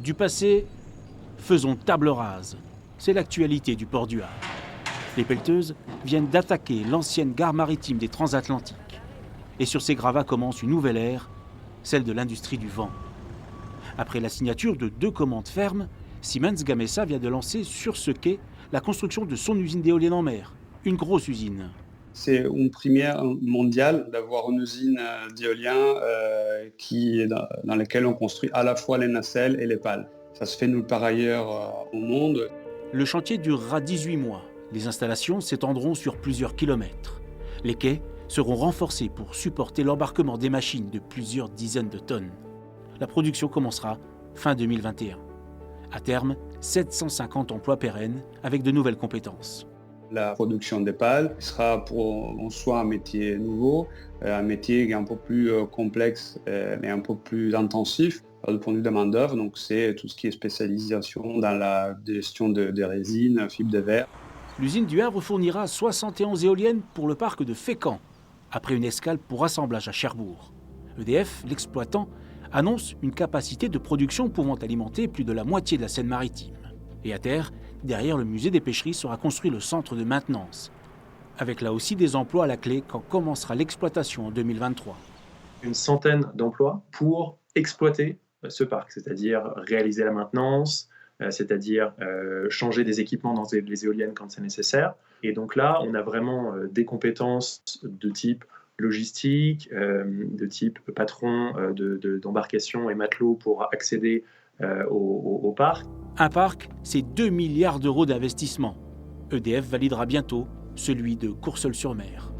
Du passé, faisons table rase. C'est l'actualité du port du Havre. Les pelleteuses viennent d'attaquer l'ancienne gare maritime des transatlantiques. Et sur ces gravats commence une nouvelle ère, celle de l'industrie du vent. Après la signature de 2 commandes fermes, Siemens Gamesa vient de lancer sur ce quai la construction de son usine d'éoliennes en mer, une grosse usine. C'est une première mondiale d'avoir une usine d'éolien dans laquelle on construit à la fois les nacelles et les pales. Ça se fait nulle part ailleurs au monde. Le chantier durera 18 mois. Les installations s'étendront sur plusieurs kilomètres. Les quais seront renforcés pour supporter l'embarquement des machines de plusieurs dizaines de tonnes. La production commencera fin 2021. À terme, 750 emplois pérennes avec de nouvelles compétences. La production des pales sera en soi un métier nouveau, un métier qui est un peu plus complexe et un peu plus intensif du point de vue de la main-d'œuvre. Donc c'est tout ce qui est spécialisation dans la gestion des résines, fibres de verre. L'usine du Havre fournira 71 éoliennes pour le parc de Fécamp, après une escale pour assemblage à Cherbourg. EDF, l'exploitant, annonce une capacité de production pouvant alimenter plus de la moitié de la Seine-Maritime. Et à terre, derrière le musée des pêcheries sera construit le centre de maintenance, avec là aussi des emplois à la clé quand commencera l'exploitation en 2023. Une centaine d'emplois pour exploiter ce parc, c'est-à-dire réaliser la maintenance, c'est-à-dire changer des équipements dans les éoliennes quand c'est nécessaire. Et donc là, on a vraiment des compétences de type logistique, de type patron d'embarcation et matelot pour accéder au parc. Un parc, c'est 2 milliards d'euros d'investissement. EDF validera bientôt celui de Courseulles-sur-Mer.